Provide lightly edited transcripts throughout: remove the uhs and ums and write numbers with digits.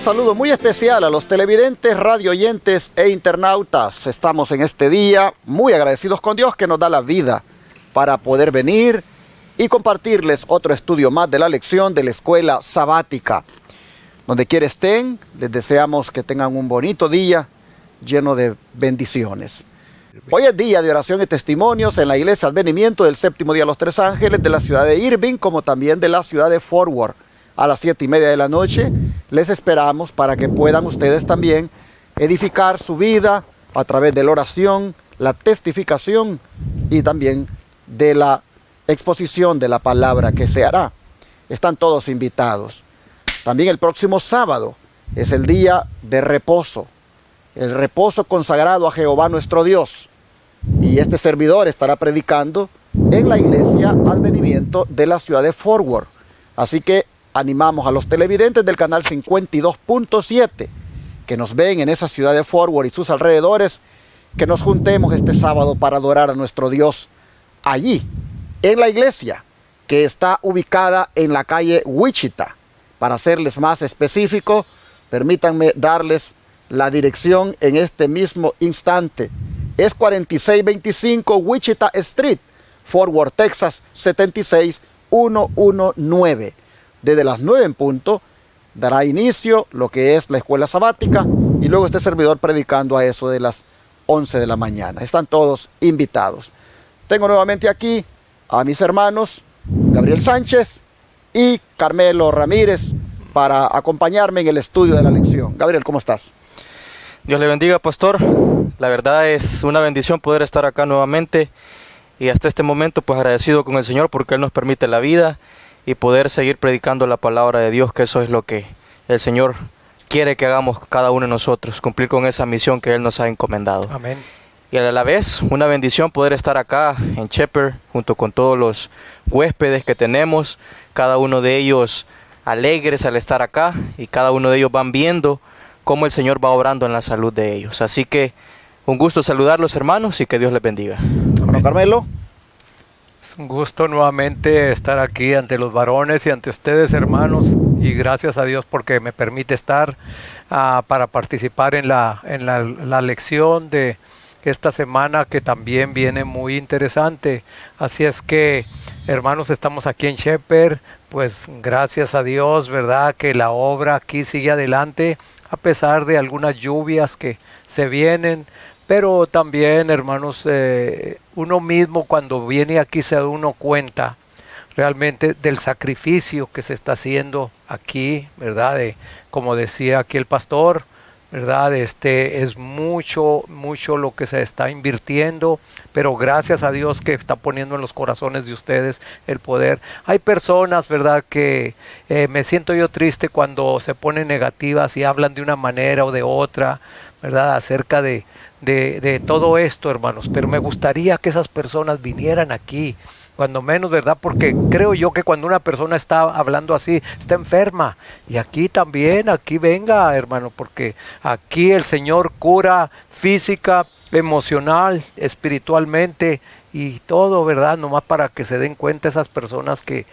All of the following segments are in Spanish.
saludo muy especial a los televidentes, radioyentes e internautas. Estamos en este día muy agradecidos con Dios que nos da la vida para poder venir y compartirles otro estudio más de la lección de la escuela sabática. Donde quiera estén, les deseamos que tengan un bonito día lleno de bendiciones. Hoy es día de oración y testimonios en la Iglesia Advenimiento del Séptimo Día de los Tres Ángeles de la ciudad de Irving, como también de la ciudad de Fort Worth. A las 7:30 de la noche les esperamos para que puedan ustedes también edificar su vida a través de la oración, la testificación y también de la exposición de la palabra que se hará. Están todos invitados. También el próximo sábado es el día de reposo, el reposo consagrado a Jehová nuestro Dios. Y este servidor estará predicando en la Iglesia Advenimiento de la ciudad de Fort Worth. Así que animamos a los televidentes del canal 52.7 que nos ven en esa ciudad de Fort Worth y sus alrededores, que nos juntemos este sábado para adorar a nuestro Dios allí, en la iglesia, que está ubicada en la calle Wichita. Para serles más específico, permítanme darles la dirección en este mismo instante. Es 4625 Wichita Street, Fort Worth, Texas, 76119. Desde las 9 en punto dará inicio lo que es la escuela sabática y luego este servidor predicando a eso de las 11 de la mañana. Están todos invitados. Tengo nuevamente aquí a mis hermanos Gabriel Sánchez y Carmelo Ramírez para acompañarme en el estudio de la lección. Gabriel, ¿cómo estás? Dios le bendiga, pastor. La verdad es una bendición poder estar acá nuevamente y hasta este momento pues agradecido con el Señor porque Él nos permite la vida y poder seguir predicando la palabra de Dios, que eso es lo que el Señor quiere que hagamos cada uno de nosotros, cumplir con esa misión que Él nos ha encomendado. Amén. Y a la vez, una bendición poder estar acá en Shepherd, junto con todos los huéspedes que tenemos, cada uno de ellos alegres al estar acá, y cada uno de ellos van viendo cómo el Señor va obrando en la salud de ellos. Así que, un gusto saludarlos, hermanos, y que Dios les bendiga. Hermano Carmelo. Es un gusto nuevamente estar aquí ante los varones y ante ustedes, hermanos, y gracias a Dios porque me permite estar para participar en la lección de esta semana, que también viene muy interesante. Así es que, hermanos, estamos aquí en Shepherd, pues gracias a Dios, ¿verdad?, que la obra aquí sigue adelante a pesar de algunas lluvias que se vienen. Pero también, hermanos, uno mismo cuando viene aquí se da uno cuenta realmente del sacrificio que se está haciendo aquí, ¿verdad? Como decía aquí el pastor, ¿verdad? Es mucho lo que se está invirtiendo, pero gracias a Dios que está poniendo en los corazones de ustedes el poder. Hay personas, ¿verdad?, que me siento yo triste cuando se ponen negativas y hablan de una manera o de otra, ¿verdad?, acerca de todo esto, hermanos, pero me gustaría que esas personas vinieran aquí, cuando menos, ¿verdad? Porque creo yo que cuando una persona está hablando así, está enferma. Y aquí también, aquí venga, hermano, porque aquí el Señor cura física, emocional, espiritualmente y todo, ¿verdad? Nomás para que se den cuenta esas personas que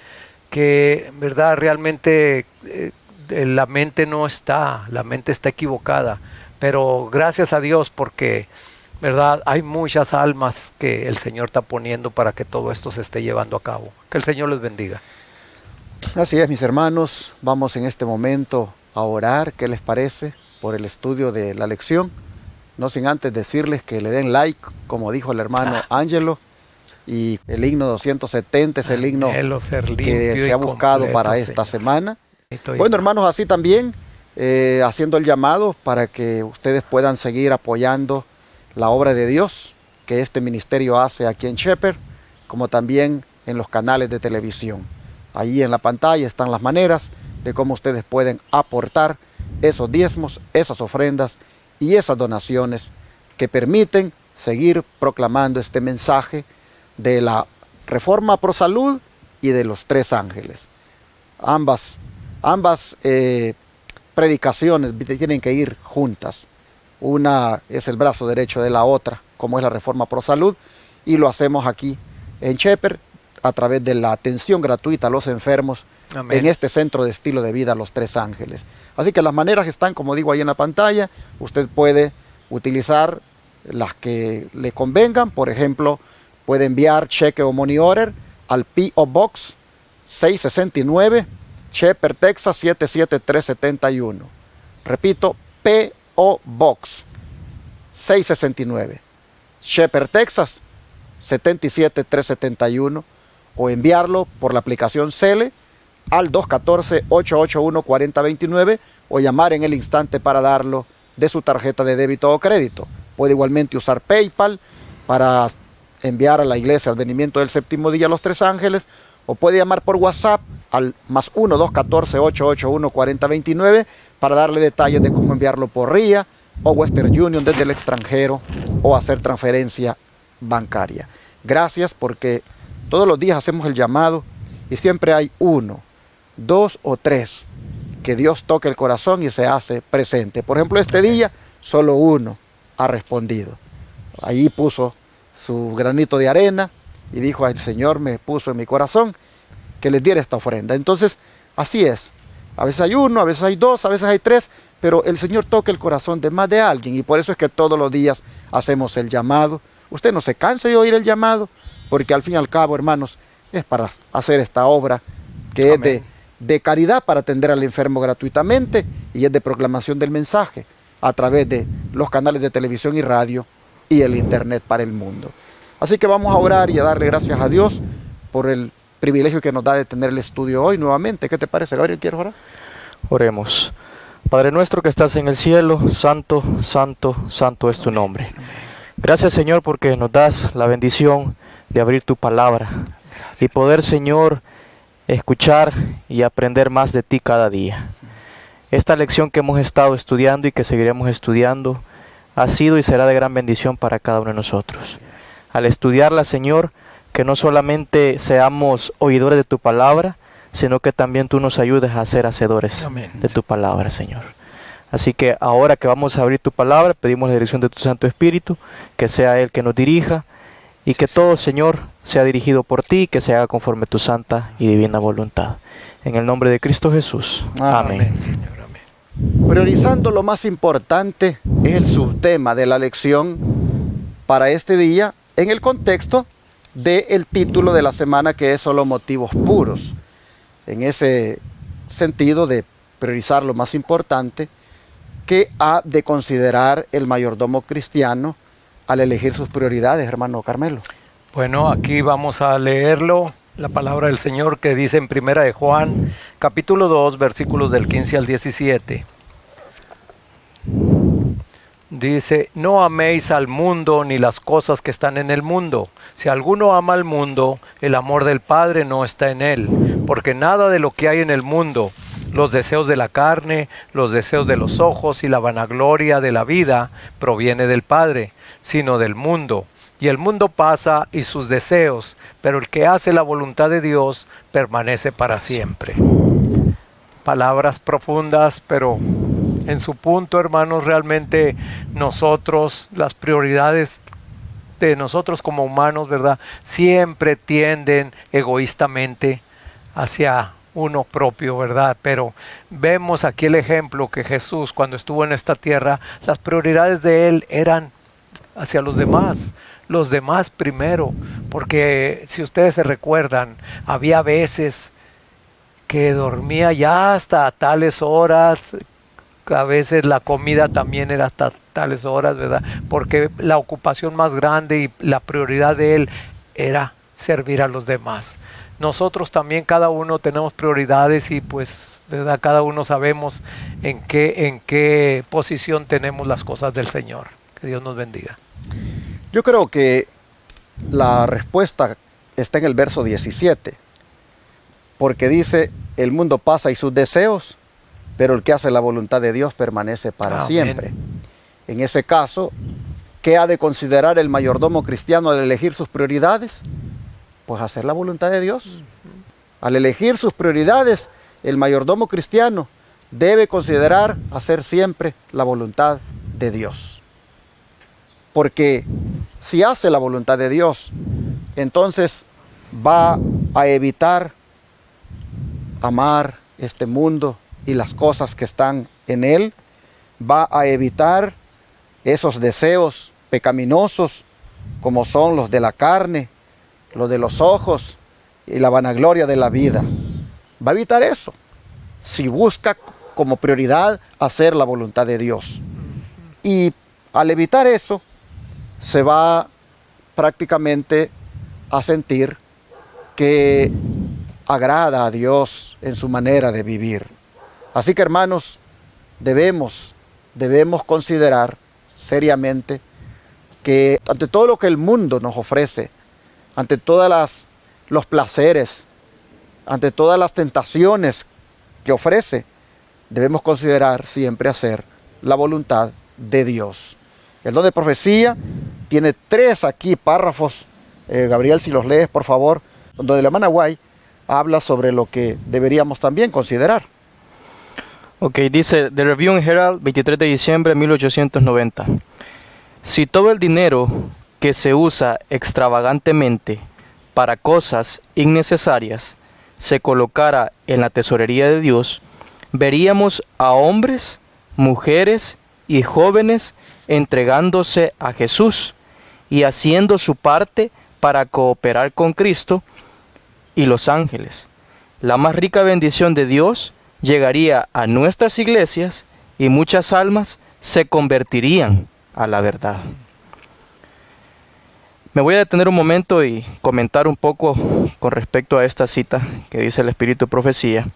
¿verdad? Realmente la mente no está, la mente está equivocada. Pero gracias a Dios porque, ¿verdad?, hay muchas almas que el Señor está poniendo para que todo esto se esté llevando a cabo. Que el Señor les bendiga. Así es, mis hermanos. Vamos en este momento a orar. ¿Qué les parece por el estudio de la lección? No sin antes decirles que le den like, como dijo el hermano Ángelo. Y el himno 270 es el himno que se ha buscado para esta semana. Bueno, hermanos, así también haciendo el llamado para que ustedes puedan seguir apoyando la obra de Dios que este ministerio hace aquí en Shepherd, como también en los canales de televisión. Ahí en la pantalla están las maneras de cómo ustedes pueden aportar esos diezmos, esas ofrendas y esas donaciones que permiten seguir proclamando este mensaje de la Reforma Pro Salud y de los Tres Ángeles. Ambas predicaciones tienen que ir juntas. Una es el brazo derecho de la otra, como es la Reforma Pro Salud, y lo hacemos aquí en Shepherd, a través de la atención gratuita a los enfermos. Amén. En este centro de estilo de vida Los Tres Ángeles. Así que las maneras están, como digo, ahí en la pantalla. Usted puede utilizar las que le convengan. Por ejemplo, puede enviar cheque o money order al P.O. Box 669, Shepherd, Texas 77371. Repito, P.O. Box 669, Shepherd, Texas 77371, o enviarlo por la aplicación Cele al 214-881-4029, o llamar en el instante para darlo de su tarjeta de débito o crédito. Puede igualmente usar PayPal para enviar a la Iglesia Advenimiento del Séptimo Día Los Tres Ángeles, o puede llamar por WhatsApp al más 1-214-881-4029 para darle detalles de cómo enviarlo por RIA o Western Union desde el extranjero, o hacer transferencia bancaria. Gracias, porque todos los días hacemos el llamado y siempre hay 1, 2 o 3 que Dios toque el corazón y se hace presente. Por ejemplo, este día solo 1 ha respondido. Allí puso su granito de arena y dijo: el Señor me puso en mi corazón que les diera esta ofrenda. Entonces, así es. A veces hay 1, a veces hay 2, a veces hay 3, pero el Señor toca el corazón de más de alguien, y por eso es que todos los días hacemos el llamado. Usted no se canse de oír el llamado, porque al fin y al cabo, hermanos, es para hacer esta obra que Amén. es de caridad, para atender al enfermo gratuitamente, y es de proclamación del mensaje a través de los canales de televisión y radio y el internet para el mundo. Así que vamos a orar y a darle gracias a Dios por el privilegio que nos da de tener el estudio hoy nuevamente. ¿Qué te parece, Gabriel? ¿Quieres orar? Oremos. Padre nuestro que estás en el cielo, santo, santo, santo es tu nombre. Gracias, Señor, porque nos das la bendición de abrir tu palabra y poder, Señor, escuchar y aprender más de ti cada día. Esta lección que hemos estado estudiando y que seguiremos estudiando ha sido y será de gran bendición para cada uno de nosotros. Al estudiarla, Señor, que no solamente seamos oidores de tu palabra, sino que también tú nos ayudes a ser hacedores Amén. de tu palabra, Señor. Así que ahora que vamos a abrir tu palabra, pedimos la dirección de tu Santo Espíritu, que sea Él que nos dirija, y que todo, Señor, sea dirigido por ti, y que se haga conforme tu santa y divina voluntad. En el nombre de Cristo Jesús. Amén. Amén, Señor, amén. Priorizando lo más importante es el subtema de la lección para este día, en el contexto del título de la semana, que es solo motivos puros. En ese sentido de priorizar lo más importante, ¿qué ha de considerar el mayordomo cristiano al elegir sus prioridades, hermano Carmelo? Bueno, aquí vamos a leerlo, la palabra del Señor, que dice en Primera de Juan, capítulo 2, versículos del 15 al 17. Dice: no améis al mundo ni las cosas que están en el mundo. Si alguno ama al mundo, el amor del Padre no está en él. Porque nada de lo que hay en el mundo, los deseos de la carne, los deseos de los ojos y la vanagloria de la vida, proviene del Padre, sino del mundo. Y el mundo pasa y sus deseos, pero el que hace la voluntad de Dios permanece para siempre. Palabras profundas, pero en su punto, hermanos, realmente nosotros, las prioridades de nosotros como humanos, ¿verdad?, siempre tienden egoístamente hacia uno propio, ¿verdad? Pero vemos aquí el ejemplo que Jesús, cuando estuvo en esta tierra, las prioridades de Él eran hacia los demás primero, porque si ustedes se recuerdan, había veces que dormía ya hasta tales horas, a veces la comida también era hasta tales horas, ¿verdad? Porque la ocupación más grande y la prioridad de Él era servir a los demás. Nosotros también, cada uno tenemos prioridades y pues, ¿verdad?, cada uno sabemos en qué posición tenemos las cosas del Señor. Que Dios nos bendiga. Yo creo que la respuesta está en el verso 17, porque dice: el mundo pasa y sus deseos, pero el que hace la voluntad de Dios permanece para Amén. siempre. En ese caso, ¿qué ha de considerar el mayordomo cristiano al elegir sus prioridades? Pues hacer la voluntad de Dios. Al elegir sus prioridades, el mayordomo cristiano debe considerar hacer siempre la voluntad de Dios. Porque si hace la voluntad de Dios, entonces va a evitar amar este mundo y las cosas que están en él, va a evitar esos deseos pecaminosos como son los de la carne, los de los ojos y la vanagloria de la vida. Va a evitar eso si busca como prioridad hacer la voluntad de Dios. Y al evitar eso, se va prácticamente a sentir que agrada a Dios en su manera de vivir. Así que, hermanos, debemos considerar seriamente que ante todo lo que el mundo nos ofrece, ante todos los placeres, ante todas las tentaciones que ofrece, debemos considerar siempre hacer la voluntad de Dios. El don de profecía tiene 3 aquí párrafos, Gabriel, si los lees por favor, donde la hermana White habla sobre lo que deberíamos también considerar. Ok, dice The Review and Herald, 23 de diciembre de 1890. Si todo el dinero que se usa extravagantemente para cosas innecesarias se colocara en la tesorería de Dios, veríamos a hombres, mujeres y jóvenes entregándose a Jesús y haciendo su parte para cooperar con Cristo y los ángeles. La más rica bendición de Dios llegaría a nuestras iglesias y muchas almas se convertirían a la verdad. Me voy a detener un momento y comentar un poco con respecto a esta cita que dice el Espíritu de Profecía.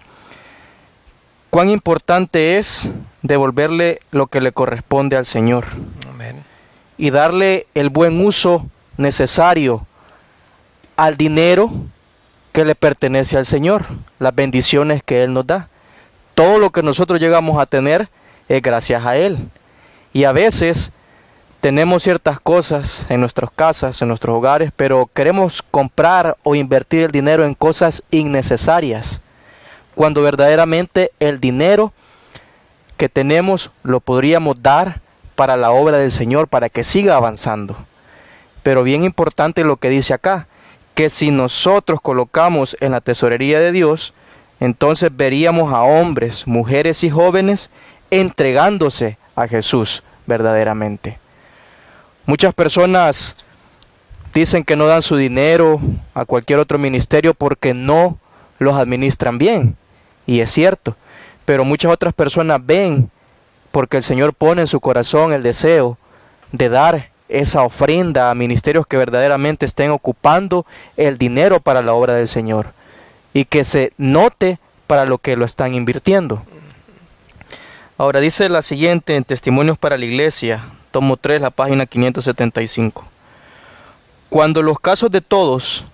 Cuán importante es devolverle lo que le corresponde al Señor. Amén. Y darle el buen uso necesario al dinero que le pertenece al Señor, las bendiciones que Él nos da. Todo lo que nosotros llegamos a tener es gracias a Él. Y a veces tenemos ciertas cosas en nuestras casas, en nuestros hogares, pero queremos comprar o invertir el dinero en cosas innecesarias, cuando verdaderamente el dinero que tenemos lo podríamos dar para la obra del Señor, para que siga avanzando. Pero bien importante lo que dice acá, que si nosotros colocamos en la tesorería de Dios, entonces veríamos a hombres, mujeres y jóvenes entregándose a Jesús verdaderamente. Muchas personas dicen que no dan su dinero a cualquier otro ministerio porque no los administran bien. Y es cierto, pero muchas otras personas ven, porque el Señor pone en su corazón el deseo de dar esa ofrenda a ministerios que verdaderamente estén ocupando el dinero para la obra del Señor y que se note para lo que lo están invirtiendo. Ahora dice la siguiente en Testimonios para la Iglesia, tomo 3, la página 575. Cuando los casos de todos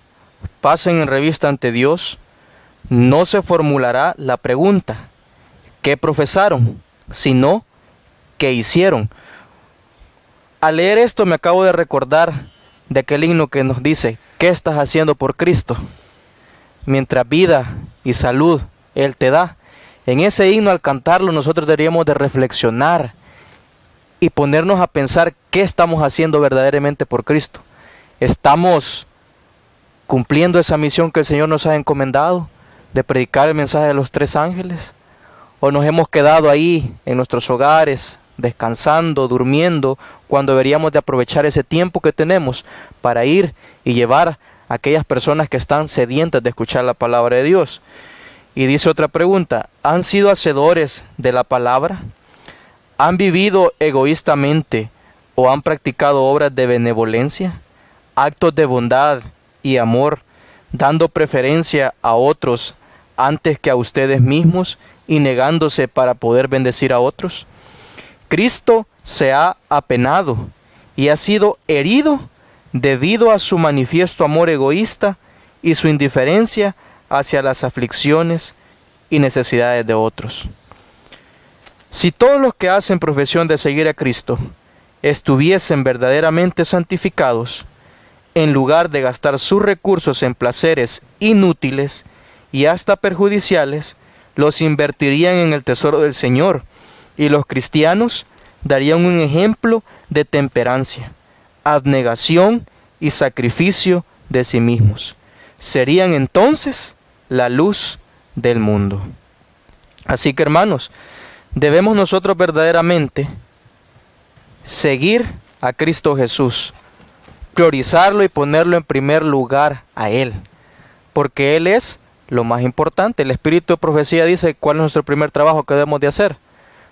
pasen en revista ante Dios, no se formulará la pregunta, ¿qué profesaron?, sino, ¿qué hicieron? Al leer esto me acabo de recordar de aquel himno que nos dice, ¿qué estás haciendo por Cristo? Mientras vida y salud Él te da. En ese himno, al cantarlo, nosotros deberíamos de reflexionar y ponernos a pensar qué estamos haciendo verdaderamente por Cristo. ¿Estamos cumpliendo esa misión que el Señor nos ha encomendado de predicar el mensaje de los 3 ángeles? ¿O nos hemos quedado ahí en nuestros hogares, descansando, durmiendo, cuando deberíamos de aprovechar ese tiempo que tenemos para ir y llevar a aquellas personas que están sedientas de escuchar la palabra de Dios? Y dice otra pregunta, ¿han sido hacedores de la palabra? ¿Han vivido egoístamente o han practicado obras de benevolencia, actos de bondad y amor, dando preferencia a otros antes que a ustedes mismos y negándose para poder bendecir a otros? Cristo se ha apenado y ha sido herido debido a su manifiesto amor egoísta y su indiferencia hacia las aflicciones y necesidades de otros. Si todos los que hacen profesión de seguir a Cristo estuviesen verdaderamente santificados, en lugar de gastar sus recursos en placeres inútiles y hasta perjudiciales, los invertirían en el tesoro del Señor, y los cristianos darían un ejemplo de temperancia, abnegación y sacrificio de sí mismos. serían entonces la luz del mundo. Así que, hermanos, debemos nosotros verdaderamente seguir a Cristo Jesús, priorizarlo y ponerlo en primer lugar a Él, porque Él es lo más importante. El Espíritu de Profecía dice cuál es nuestro primer trabajo que debemos de hacer: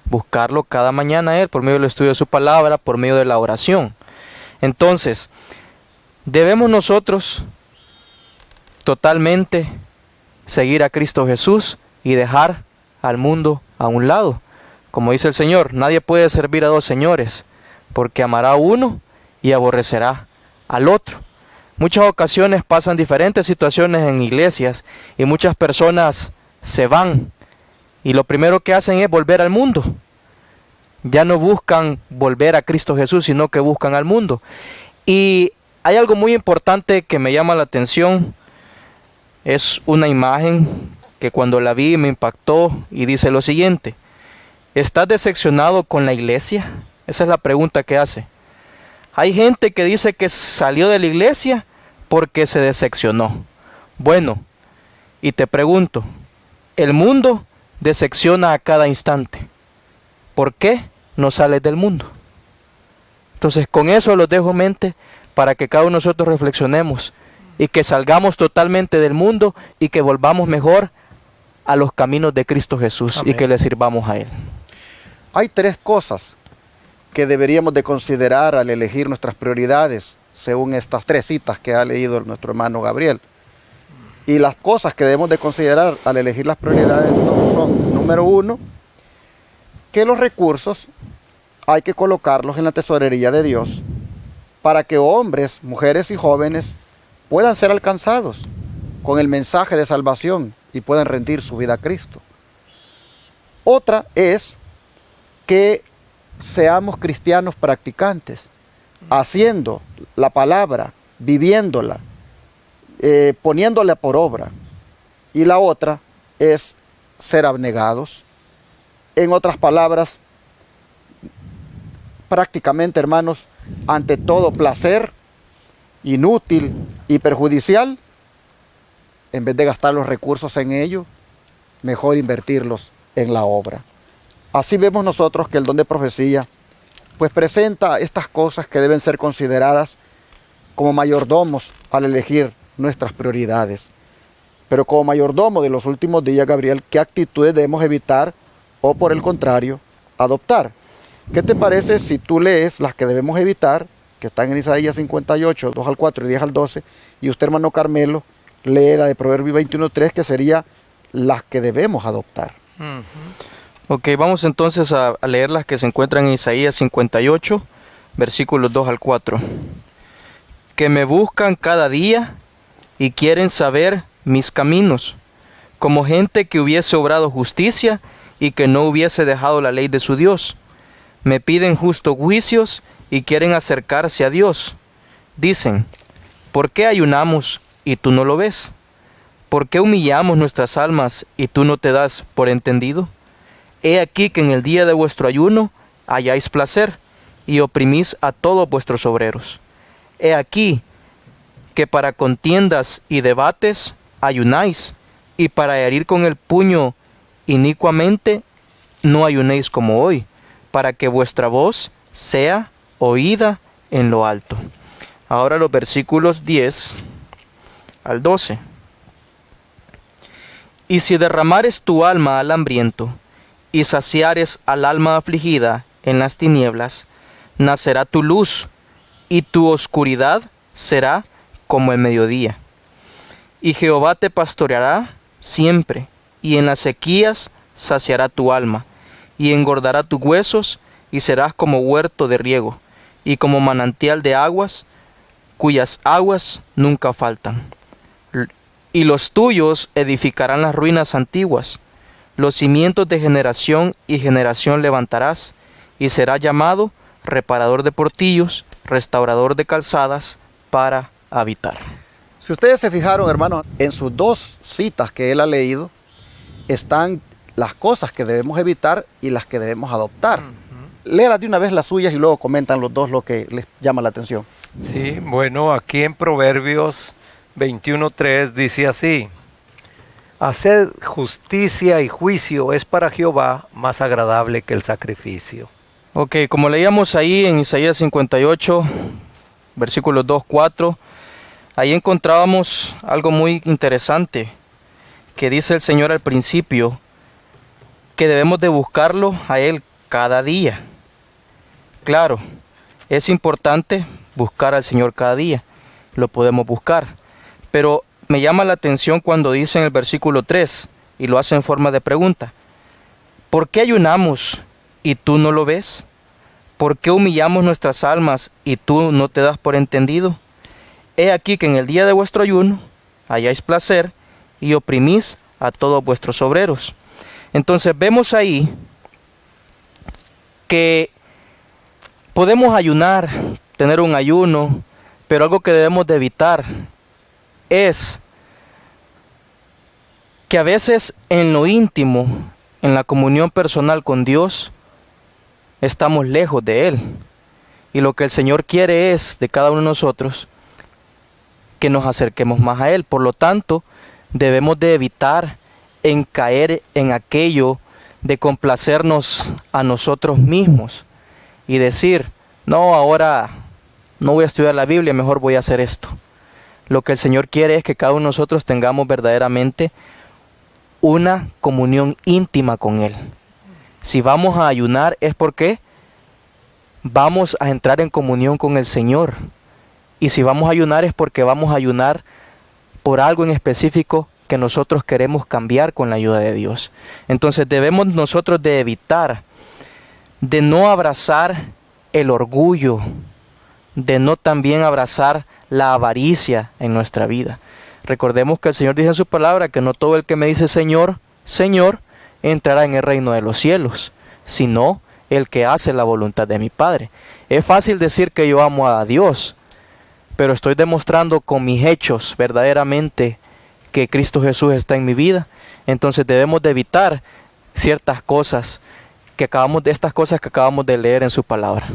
buscarlo cada mañana a Él, por medio del estudio de su palabra, por medio de la oración. Entonces, debemos nosotros totalmente seguir a Cristo Jesús y dejar al mundo a un lado. Como dice el Señor, nadie puede servir a dos señores, porque amará a uno y aborrecerá al otro. Muchas ocasiones pasan diferentes situaciones en iglesias y muchas personas se van y lo primero que hacen es volver al mundo. Ya no buscan volver a Cristo Jesús, sino que buscan al mundo. Y hay algo muy importante que me llama la atención. Es una imagen que cuando la vi me impactó y dice lo siguiente: ¿estás decepcionado con la iglesia? Esa es la pregunta que hace. Hay gente que dice que salió de la iglesia porque se decepcionó. Bueno, y te pregunto, el mundo decepciona a cada instante. ¿Por qué no sales del mundo? Entonces, con eso los dejo en mente para que cada uno de nosotros reflexionemos y que salgamos totalmente del mundo y que volvamos mejor a los caminos de Cristo Jesús. Amén. Y que le sirvamos a Él. Hay tres cosas que deberíamos de considerar al elegir nuestras prioridades, según estas tres citas que ha leído nuestro hermano Gabriel. Y las cosas que debemos de considerar al elegir las prioridades son: número uno, que los recursos hay que colocarlos en la tesorería de Dios para que hombres, mujeres y jóvenes puedan ser alcanzados con el mensaje de salvación y puedan rendir su vida a Cristo. Otra es que seamos cristianos practicantes, haciendo la palabra, viviéndola, poniéndola por obra. Y la otra es ser abnegados. En otras palabras, prácticamente, hermanos, ante todo placer inútil y perjudicial, en vez de gastar los recursos en ello, mejor invertirlos en la obra. Así vemos nosotros que el don de profecía pues presenta estas cosas que deben ser consideradas como mayordomos al elegir nuestras prioridades. Pero como mayordomo de los últimos días, Gabriel, ¿qué actitudes debemos evitar o por el contrario adoptar? ¿Qué te parece si tú lees las que debemos evitar, que están en Isaías 58, 2 al 4 y 10 al 12, y usted, hermano Carmelo, lee la de Proverbios 21, 3, que sería las que debemos adoptar? Ok, vamos entonces a leer las que se encuentran en Isaías 58, versículos 2 al 4. Que me buscan cada día y quieren saber mis caminos, como gente que hubiese obrado justicia y que no hubiese dejado la ley de su Dios. Me piden justos juicios y quieren acercarse a Dios. Dicen: ¿por qué ayunamos y tú no lo ves? ¿Por qué humillamos nuestras almas y tú no te das por entendido? He aquí que en el día de vuestro ayuno halláis placer y oprimís a todos vuestros obreros. He aquí que para contiendas y debates ayunáis, y para herir con el puño inicuamente no ayunéis como hoy, para que vuestra voz sea oída en lo alto. Ahora los versículos 10 al 12. Y si derramares tu alma al hambriento, y saciares al alma afligida en las tinieblas, nacerá tu luz, y tu oscuridad será como el mediodía. Y Jehová te pastoreará siempre, y en las sequías saciará tu alma, y engordará tus huesos, y serás como huerto de riego, y como manantial de aguas, cuyas aguas nunca faltan. Y los tuyos edificarán las ruinas antiguas, los cimientos de generación y generación levantarás, y será llamado reparador de portillos, restaurador de calzadas, para habitar. Si ustedes se fijaron, hermanos, en sus dos citas que él ha leído, están las cosas que debemos evitar y las que debemos adoptar. Léalas de una vez las suyas y luego comentan los dos lo que les llama la atención. Sí, bueno, aquí en Proverbios 21:3 dice así: haced justicia y juicio es para Jehová más agradable que el sacrificio. Ok, como leíamos ahí en Isaías 58, versículos 2, 4, ahí encontrábamos algo muy interesante que dice el Señor al principio, que debemos de buscarlo a Él cada día. Claro, es importante buscar al Señor cada día, lo podemos buscar, pero me llama la atención cuando dice en el versículo 3, y lo hace en forma de pregunta: ¿por qué ayunamos y tú no lo ves? ¿Por qué humillamos nuestras almas y tú no te das por entendido? He aquí que en el día de vuestro ayuno halláis placer y oprimís a todos vuestros obreros. Entonces vemos ahí que podemos ayunar, tener un ayuno, pero algo que debemos de evitar es que a veces en lo íntimo, en la comunión personal con Dios, estamos lejos de Él. Y lo que el Señor quiere es de cada uno de nosotros que nos acerquemos más a Él. Por lo tanto, debemos de evitar en caer en aquello de complacernos a nosotros mismos y decir: no, ahora no voy a estudiar la Biblia, mejor voy a hacer esto. Lo que el Señor quiere es que cada uno de nosotros tengamos verdaderamente una comunión íntima con Él. Si vamos a ayunar es porque vamos a entrar en comunión con el Señor. Y si vamos a ayunar es porque vamos a ayunar por algo en específico que nosotros queremos cambiar con la ayuda de Dios. Entonces debemos nosotros de evitar, de no abrazar el orgullo, de no también abrazar la avaricia en nuestra vida. Recordemos que el Señor dice en su palabra que no todo el que me dice Señor, Señor, entrará en el reino de los cielos, sino el que hace la voluntad de mi Padre. Es fácil decir que yo amo a Dios, pero estoy demostrando con mis hechos verdaderamente que Cristo Jesús está en mi vida. Entonces debemos de evitar ciertas cosas estas cosas que acabamos de leer en su palabra.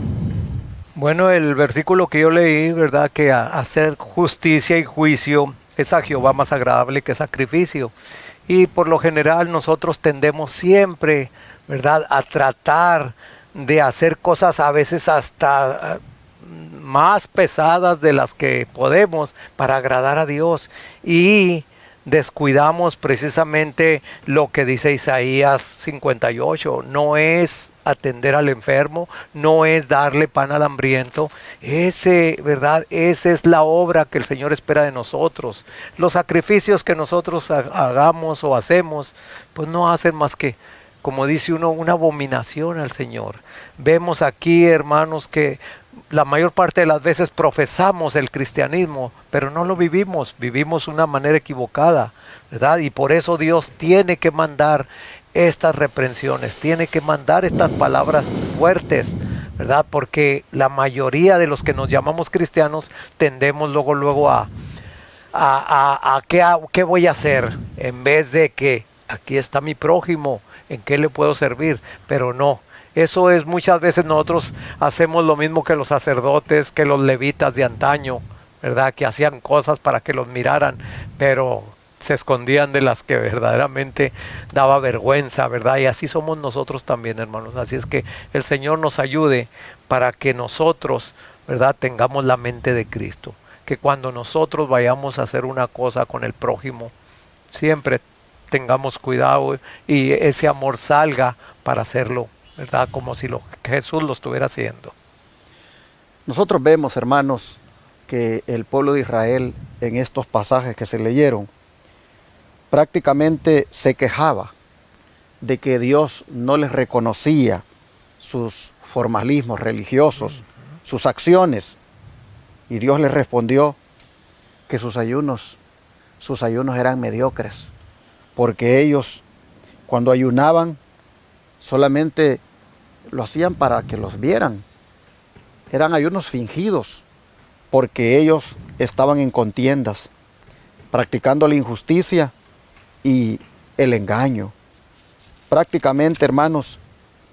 Bueno, el versículo que yo leí, ¿verdad? Que hacer justicia y juicio es a Jehová más agradable que sacrificio. Y por lo general nosotros tendemos siempre, ¿verdad?, a tratar de hacer cosas a veces hasta más pesadas de las que podemos para agradar a Dios. Y descuidamos precisamente lo que dice Isaías 58. No es atender al enfermo, no es darle pan al hambriento. ¿Verdad? Esa es la obra que el Señor espera de nosotros. Los sacrificios que nosotros hagamos o hacemos, pues no hacen más que, como dice uno, una abominación al Señor. Vemos aquí, hermanos, que la mayor parte de las veces profesamos el cristianismo, pero no lo vivimos una manera equivocada, ¿verdad? Y por eso Dios tiene que mandar estas reprensiones, tiene que mandar estas palabras fuertes, ¿verdad? Porque la mayoría de los que nos llamamos cristianos tendemos luego a ¿qué voy a hacer? En vez de que aquí está mi prójimo, ¿en qué le puedo servir? Pero no. Eso es, muchas veces nosotros hacemos lo mismo que los sacerdotes, que los levitas de antaño, ¿verdad? Que hacían cosas para que los miraran, pero se escondían de las que verdaderamente daba vergüenza, ¿verdad? Y así somos nosotros también, hermanos. Así es que el Señor nos ayude para que nosotros, ¿verdad?, tengamos la mente de Cristo. Que cuando nosotros vayamos a hacer una cosa con el prójimo, siempre tengamos cuidado y ese amor salga para hacerlo, ¿verdad?, como si Jesús lo estuviera haciendo. Nosotros vemos, hermanos, que el pueblo de Israel en estos pasajes que se leyeron prácticamente se quejaba de que Dios no les reconocía sus formalismos religiosos, sus acciones, y Dios les respondió que sus ayunos eran mediocres, porque ellos cuando ayunaban solamente lo hacían para que los vieran. Eran ayunos fingidos, porque ellos estaban en contiendas, practicando la injusticia y el engaño. Prácticamente, hermanos,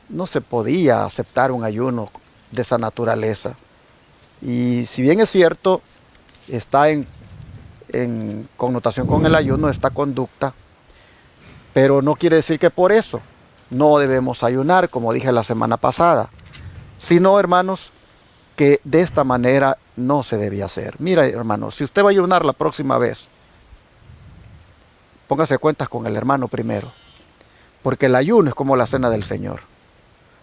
no se podía aceptar un ayuno de esa naturaleza. Y si bien es cierto, está en en connotación con el ayuno esta conducta, pero no quiere decir que por eso no debemos ayunar, como dije la semana pasada, sino, hermanos, que de esta manera no se debe hacer. Mira, hermanos, si usted va a ayunar la próxima vez, póngase cuentas con el hermano primero, porque el ayuno es como la cena del Señor.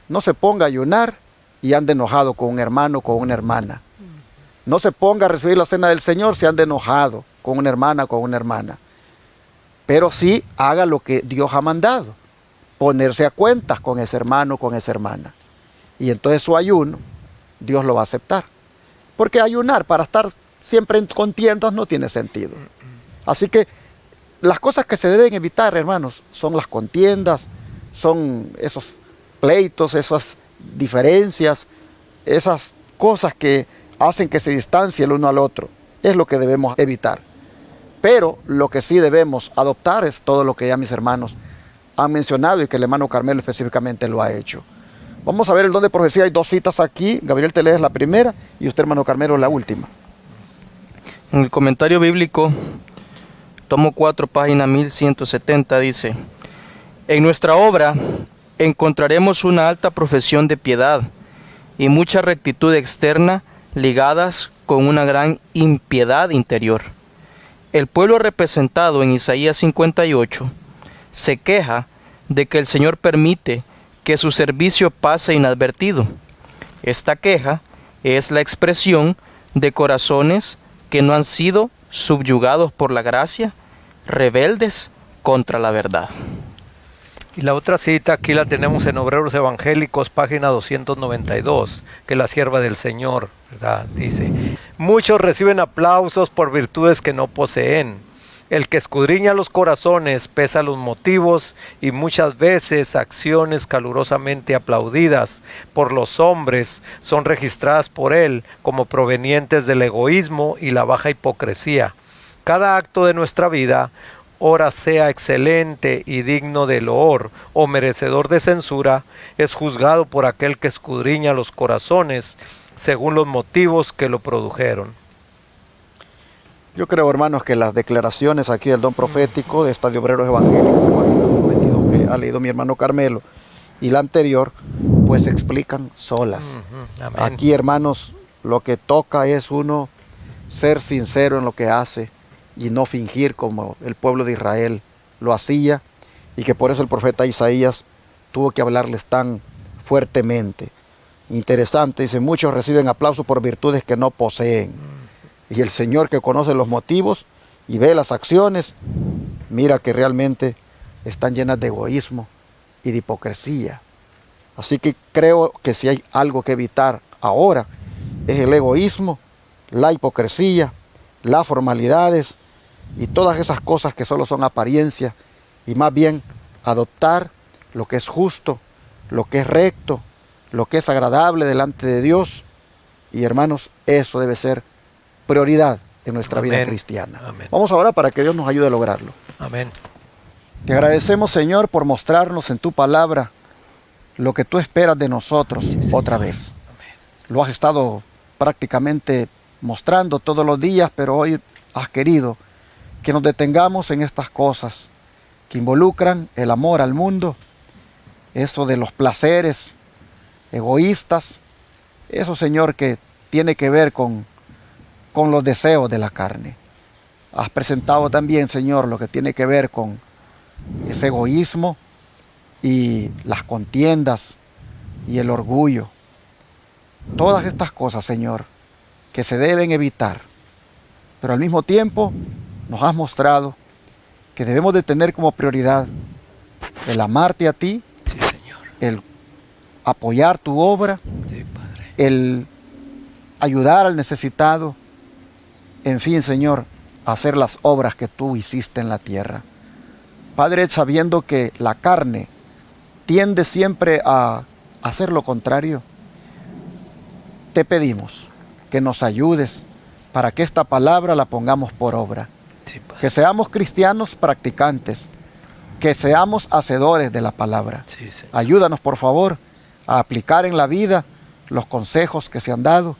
No se ponga a ayunar y ande enojado con un hermano o con una hermana. No se ponga a recibir la cena del Señor si anda enojado con una hermana o con una hermana. Pero sí haga lo que Dios ha mandado, ponerse a cuentas con ese hermano o con esa hermana. Y entonces su ayuno, Dios lo va a aceptar. Porque ayunar para estar siempre en contiendas no tiene sentido. Así que las cosas que se deben evitar, hermanos, son las contiendas, son esos pleitos, esas diferencias, esas cosas que hacen que se distancie el uno al otro. Es lo que debemos evitar. Pero lo que sí debemos adoptar es todo lo que ya mis hermanos han mencionado y que el hermano Carmelo específicamente lo ha hecho. Vamos a ver el don de profecía. Hay dos citas aquí. Gabriel te lees la primera y usted, hermano Carmelo, la última. En el comentario bíblico, tomo 4, página 1170, dice: en nuestra obra encontraremos una alta profesión de piedad y mucha rectitud externa ligadas con una gran impiedad interior. El pueblo representado en Isaías 58 se queja de que el Señor permite que su servicio pase inadvertido. Esta queja es la expresión de corazones que no han sido subyugados por la gracia, rebeldes contra la verdad. Y la otra cita aquí la tenemos en Obreros Evangélicos, página 292, que la sierva del Señor, ¿verdad? Dice: muchos reciben aplausos por virtudes que no poseen. El que escudriña los corazones pesa los motivos y muchas veces acciones calurosamente aplaudidas por los hombres son registradas por él como provenientes del egoísmo y la baja hipocresía. Cada acto de nuestra vida, ora sea excelente y digno de loor o merecedor de censura, es juzgado por aquel que escudriña los corazones según los motivos que lo produjeron. Yo creo, hermanos, que las declaraciones aquí del don profético de esta de Obreros Evangélicos, página 22, que ha leído mi hermano Carmelo, y la anterior, pues se explican solas. Amén. Aquí, hermanos, lo que toca es uno ser sincero en lo que hace y no fingir como el pueblo de Israel lo hacía, y que por eso el profeta Isaías tuvo que hablarles tan fuertemente. Interesante, dice: muchos reciben aplausos por virtudes que no poseen. Y el Señor, que conoce los motivos y ve las acciones, mira que realmente están llenas de egoísmo y de hipocresía. Así que creo que si hay algo que evitar ahora es el egoísmo, la hipocresía, las formalidades y todas esas cosas que solo son apariencias, y más bien adoptar lo que es justo, lo que es recto, lo que es agradable delante de Dios. Y hermanos, eso debe ser prioridad en nuestra vida cristiana. Amén. Vamos ahora para que Dios nos ayude a lograrlo. Amén. Te agradecemos, Señor, por mostrarnos en tu palabra lo que tú esperas de nosotros otra vez. Amén. Lo has estado prácticamente mostrando todos los días, pero hoy has querido que nos detengamos en estas cosas que involucran el amor al mundo, eso de los placeres egoístas, eso, Señor, que tiene que ver con los deseos de la carne. Has presentado también, Señor, lo que tiene que ver con ese egoísmo y las contiendas y el orgullo. Todas estas cosas, Señor, que se deben evitar. Pero al mismo tiempo nos has mostrado que debemos de tener como prioridad el amarte a ti, Sí, Señor. el apoyar tu obra, Sí, Padre. el ayudar al necesitado. En fin, Señor, hacer las obras que tú hiciste en la tierra. Padre, sabiendo que la carne tiende siempre a hacer lo contrario, te pedimos que nos ayudes para que esta palabra la pongamos por obra. Sí, Padre. Que seamos cristianos practicantes, que seamos hacedores de la palabra. Sí, Señor. Ayúdanos, por favor, a aplicar en la vida los consejos que se han dado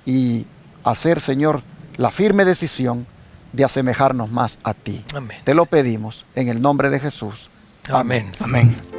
y hacer, Señor, la firme decisión de asemejarnos más a ti. Amén. Te lo pedimos en el nombre de Jesús. Amén. Amén.